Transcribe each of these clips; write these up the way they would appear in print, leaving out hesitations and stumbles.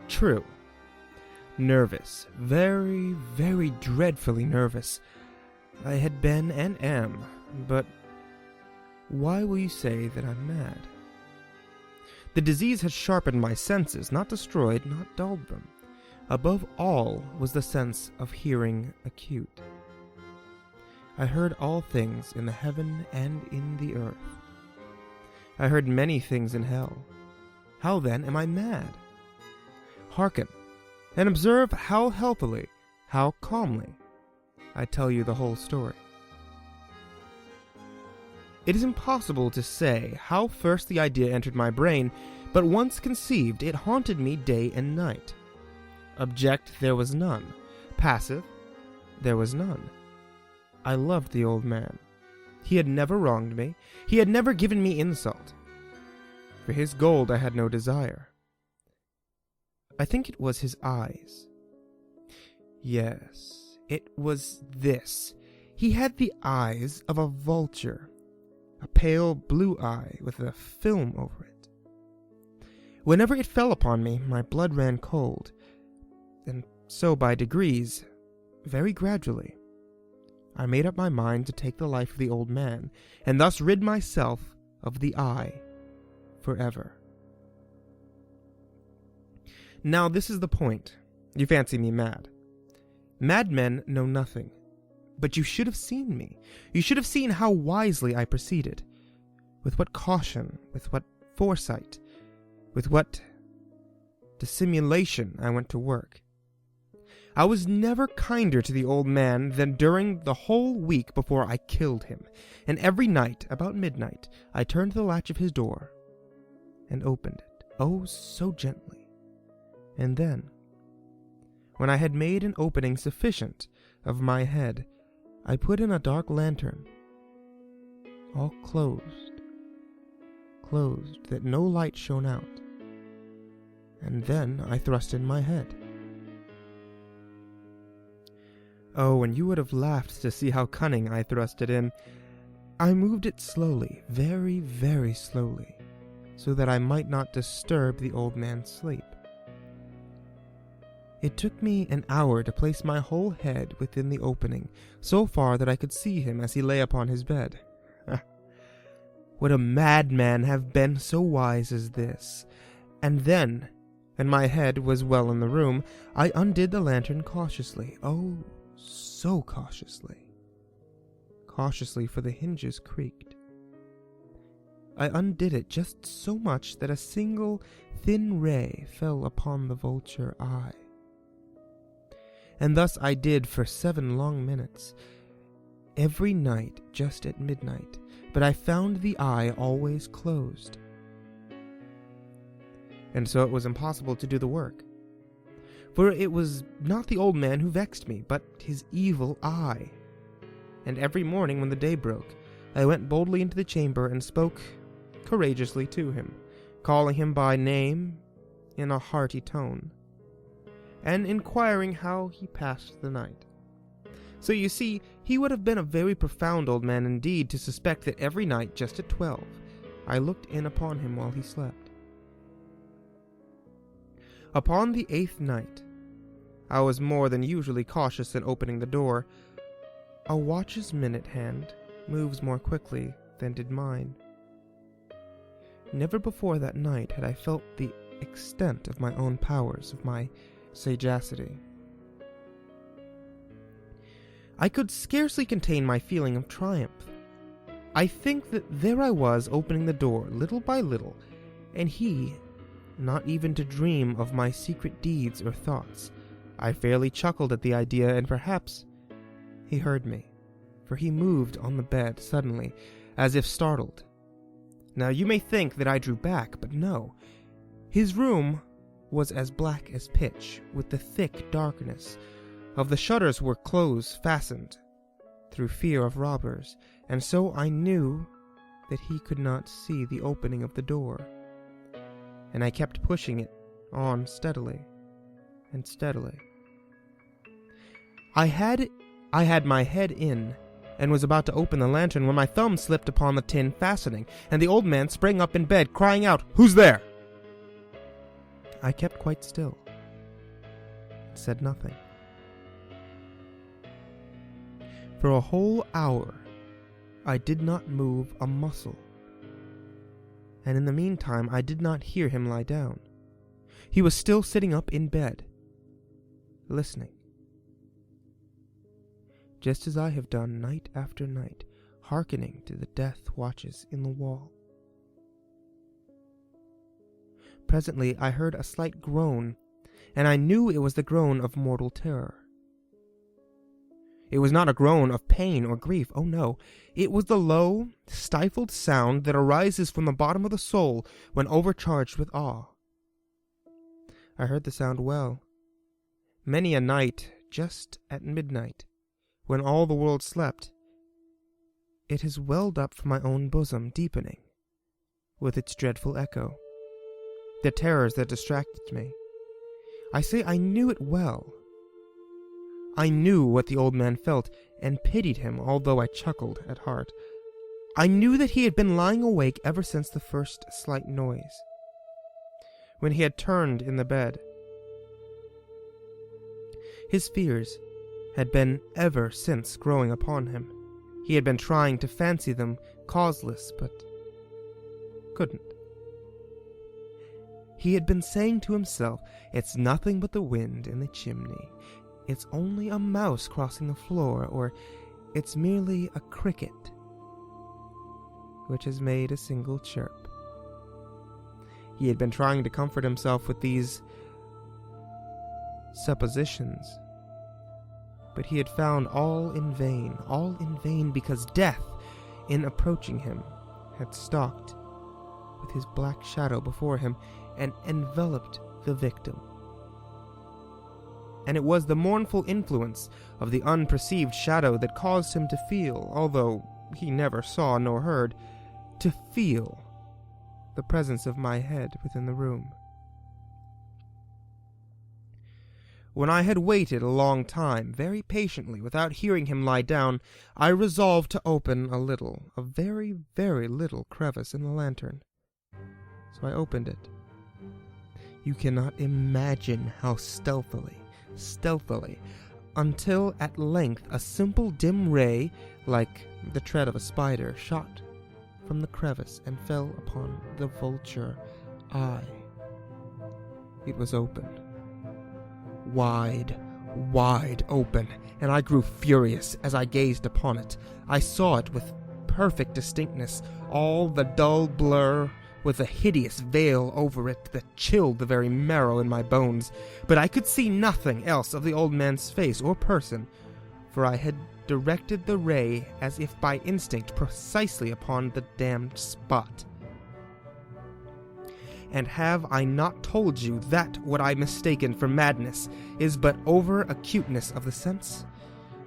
True. Nervous. Very, very dreadfully nervous. I had been and am, but why will you say that I'm mad? The disease had sharpened my senses, not destroyed, not dulled them. Above all was the sense of hearing acute. I heard all things in the heaven and in the earth. I heard many things in hell. How then am I mad? Hearken, and observe how healthily, how calmly, I tell you the whole story. It is impossible to say how first the idea entered my brain, but once conceived, it haunted me day and night. Object there was none. Passive there was none. I loved the old man. He had never wronged me. He had never given me insult. For his gold I had no desire. I think it was his eyes. Yes, it was this. He had the eyes of a vulture, a pale blue eye with a film over it. Whenever it fell upon me, my blood ran cold, and so by degrees, very gradually, I made up my mind to take the life of the old man, and thus rid myself of the eye forever. Now this is the point. You fancy me mad. Madmen know nothing. But you should have seen me. You should have seen how wisely I proceeded. With what caution, with what foresight, with what dissimulation I went to work. I was never kinder to the old man than during the whole week before I killed him, and every night, about midnight, I turned the latch of his door and opened it, oh, so gently. And then, when I had made an opening sufficient of my head, I put in a dark lantern, all closed, that no light shone out, and then I thrust in my head. Oh, and you would have laughed to see how cunning I thrust it in. I moved it slowly, very, very slowly, so that I might not disturb the old man's sleep. It took me an hour to place my whole head within the opening, so far that I could see him as he lay upon his bed. Would a madman have been so wise as this? And then, when my head was well in the room, I undid the lantern cautiously. Oh, so cautiously. Cautiously, for the hinges creaked. I undid it just so much that a single thin ray fell upon the vulture eye. And thus I did for 7 long minutes, every night just at midnight, but I found the eye always closed. And so it was impossible to do the work. For it was not the old man who vexed me, but his evil eye. And every morning when the day broke, I went boldly into the chamber and spoke courageously to him, calling him by name in a hearty tone, and inquiring how he passed the night. So you see, he would have been a very profound old man indeed to suspect that every night, just at 12, I looked in upon him while he slept. Upon the 8th night, I was more than usually cautious in opening the door. A watch's minute hand moves more quickly than did mine. Never before that night had I felt the extent of my own powers, of my sagacity. I could scarcely contain my feeling of triumph. I think that there I was opening the door little by little, and he, not even to dream of my secret deeds or thoughts. I fairly chuckled at the idea, and perhaps he heard me, for he moved on the bed suddenly, as if startled. Now you may think that I drew back, but no. His room was as black as pitch, with the thick darkness of the shutters were close fastened through fear of robbers, and so I knew that he could not see the opening of the door, and I kept pushing it on steadily and steadily. I had my head in and was about to open the lantern when my thumb slipped upon the tin fastening, and the old man sprang up in bed, crying out, "Who's there?" I kept quite still, said nothing. For a whole hour, I did not move a muscle. And in the meantime, I did not hear him lie down. He was still sitting up in bed, listening. Just as I have done night after night, hearkening to the death watches in the wall. Presently I heard a slight groan, and I knew it was the groan of mortal terror. It was not a groan of pain or grief, oh no, it was the low, stifled sound that arises from the bottom of the soul when overcharged with awe. I heard the sound well. Many a night, just at midnight, when all the world slept, it has welled up from my own bosom, deepening, with its dreadful echo, the terrors that distracted me. I say I knew it well. I knew what the old man felt, and pitied him, although I chuckled at heart. I knew that he had been lying awake ever since the first slight noise, when he had turned in the bed. His fears had been ever since growing upon him. He had been trying to fancy them causeless, but couldn't. He had been saying to himself, "It's nothing but the wind in the chimney. It's only a mouse crossing the floor, or it's merely a cricket which has made a single chirp." He had been trying to comfort himself with these suppositions, but he had found all in vain, because death, in approaching him, had stalked with his black shadow before him and enveloped the victim. And it was the mournful influence of the unperceived shadow that caused him to feel, although he never saw nor heard, to feel the presence of my head within the room. When I had waited a long time, very patiently, without hearing him lie down, I resolved to open a very, very little crevice in the lantern. So I opened it. You cannot imagine how stealthily, until at length a simple dim ray, like the tread of a spider, shot from the crevice and fell upon the vulture eye. It was open. Wide open, and I grew furious as I gazed upon it. I saw it with perfect distinctness, all the dull blur, with a hideous veil over it that chilled the very marrow in my bones, but I could see nothing else of the old man's face or person, for I had directed the ray as if by instinct precisely upon the damned spot. And have I not told you that what I mistaken for madness is but over-acuteness of the sense?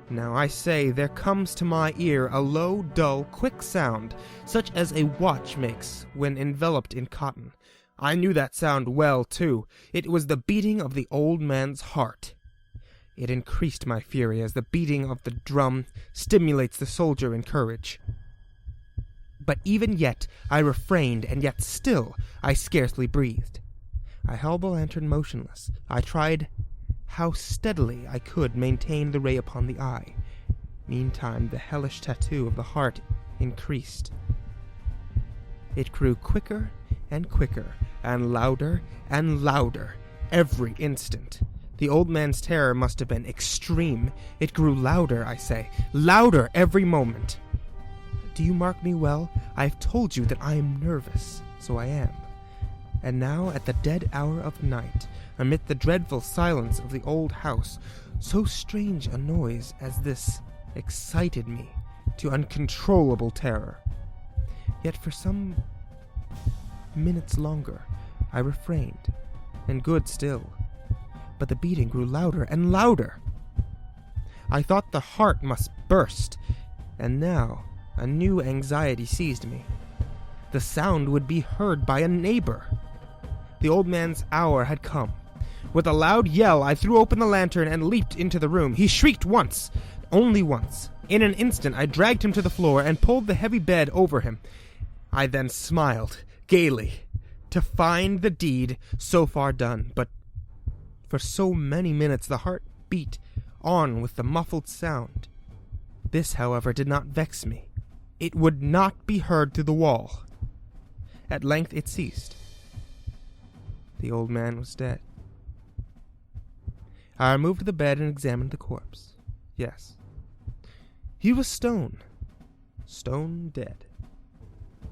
Now I say there comes to my ear a low, dull, quick sound, such as a watch makes when enveloped in cotton. I knew that sound well, too. It was the beating of the old man's heart. It increased my fury, as the beating of the drum stimulates the soldier in courage. But even yet I refrained, and yet still I scarcely breathed. I held the lantern motionless. I tried how steadily I could maintain the ray upon the eye. Meantime the hellish tattoo of the heart increased. It grew quicker and quicker, and louder every instant. The old man's terror must have been extreme. It grew louder, I say, louder every moment. Do you mark me well? I have told you that I am nervous, so I am. And now, at the dead hour of night, amid the dreadful silence of the old house, so strange a noise as this excited me to uncontrollable terror. Yet for some minutes longer I refrained, and good still, but the beating grew louder and louder. I thought the heart must burst, and now a new anxiety seized me. The sound would be heard by a neighbor. The old man's hour had come. With a loud yell, I threw open the lantern and leaped into the room. He shrieked once, only once. In an instant, I dragged him to the floor and pulled the heavy bed over him. I then smiled, gaily, to find the deed so far done, but For so many minutes the heart beat on with the muffled sound. This, however, did not vex me. It would not be heard through the wall. At length it ceased. The old man was dead. I removed the bed and examined the corpse. Yes, he was stone dead.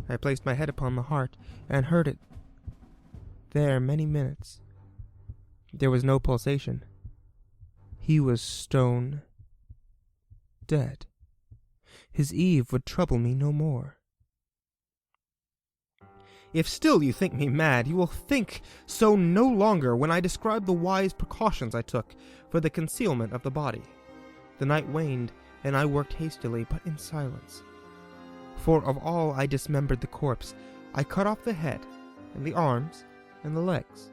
I placed my head upon the heart and heard it there many minutes. There was no pulsation. He was stone dead. His Eve would trouble me no more. If still you think me mad, you will think so no longer when I describe the wise precautions I took for the concealment of the body. The night waned, and I worked hastily, but in silence. For of all I dismembered the corpse, I cut off the head, and the arms, and the legs.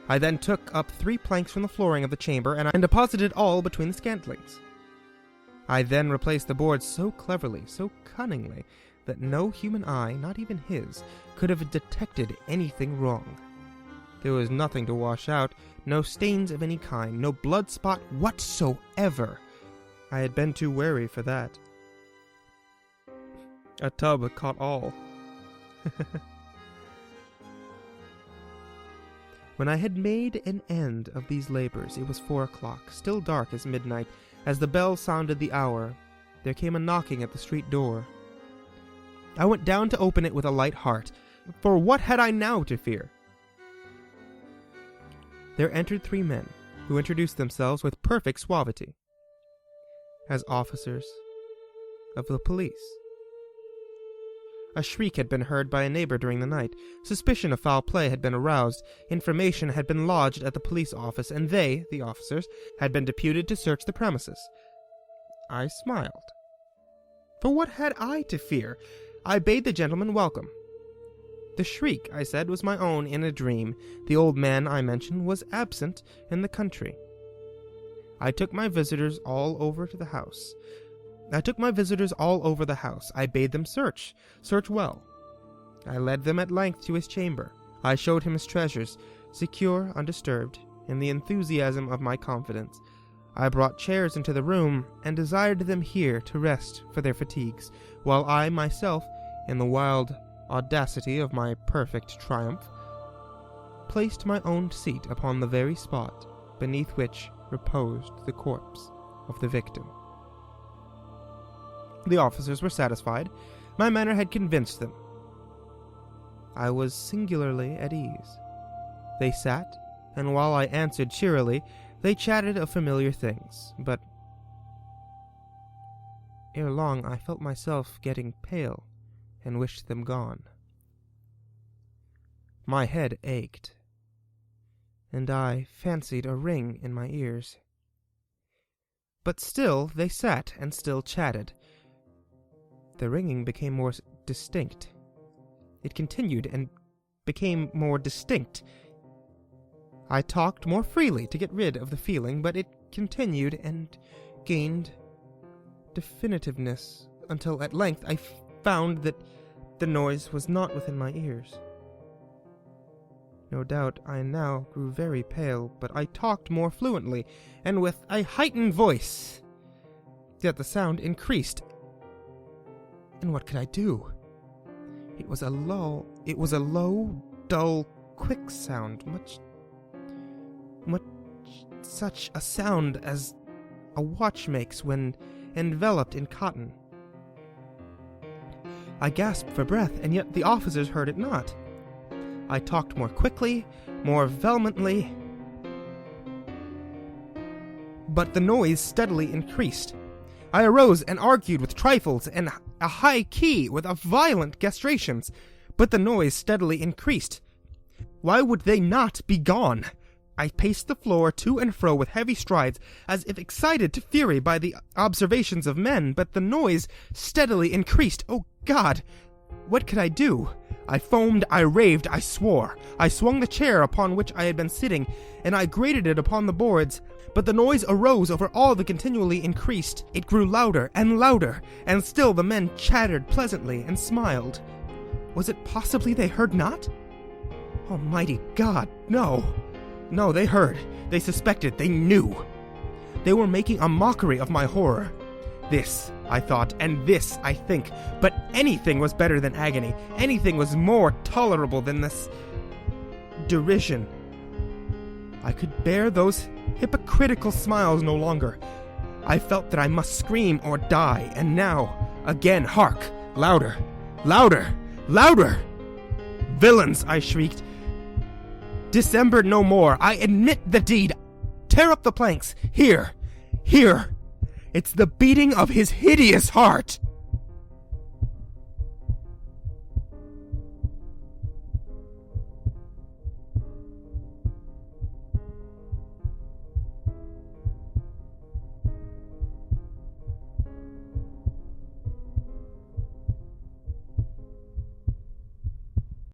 I then took up 3 planks from the flooring of the chamber, and deposited all between the scantlings. I then replaced the boards so cleverly, so cunningly, that no human eye, not even his, could have detected anything wrong. There was nothing to wash out, no stains of any kind, no blood spot whatsoever. I had been too wary for that. A tub caught all. When I had made an end of these labors, it was 4 o'clock, still dark as midnight. As the bell sounded the hour, there came a knocking at the street door. I went down to open it with a light heart, for what had I now to fear? There entered 3 men, who introduced themselves with perfect suavity as officers of the police. A shriek had been heard by a neighbor during the night. Suspicion of foul play had been aroused. Information had been lodged at the police office, and they, the officers, had been deputed to search the premises. I smiled. For what had I to fear? I bade the gentleman welcome. The shriek, I said, was my own in a dream. The old man, I mentioned, was absent in the country. I took my visitors all over the house. I bade them search well. I led them at length to his chamber. I showed him his treasures, secure, undisturbed, in the enthusiasm of my confidence. I brought chairs into the room, and desired them here to rest for their fatigues, while I myself, in the wild audacity of my perfect triumph, placed my own seat upon the very spot beneath which reposed the corpse of the victim. The officers were satisfied. My manner had convinced them. I was singularly at ease. They sat, and while I answered cheerily, they chatted of familiar things, but ere long I felt myself getting pale and wished them gone. My head ached, and I fancied a ring in my ears. But still they sat and still chatted. The ringing became more distinct. It continued and became more distinct. I talked more freely to get rid of the feeling, but it continued and gained definitiveness until at length I found that the noise was not within my ears. No doubt I now grew very pale, but I talked more fluently and with a heightened voice. Yet the sound increased. And what could I do? It was a low, dull, quick sound, much such a sound as a watch makes when enveloped in cotton. I gasped for breath, and yet the officers heard it not. I talked more quickly, more vehemently, but the noise steadily increased. I arose and argued with trifles and a high key with violent gestrations, but the noise steadily increased. Why would they not be gone? I paced the floor to and fro with heavy strides, as if excited to fury by the observations of men, but the noise steadily increased. Oh God! What could I do? I foamed, I raved, I swore. I swung the chair upon which I had been sitting, and I grated it upon the boards. But the noise arose over all that continually increased. It grew louder, and still the men chattered pleasantly and smiled. Was it possibly they heard not? Almighty God, no! No, they heard. They suspected. They knew. They were making a mockery of my horror. This, I thought, and this, I think. But anything was better than agony. Anything was more tolerable than this derision. I could bear those hypocritical smiles no longer. I felt that I must scream or die, and now, again, hark! Louder! Louder! Louder! Villains! I shrieked. Dissember no more. I admit the deed. Tear up the planks. Here! Here! It's the beating of his hideous heart!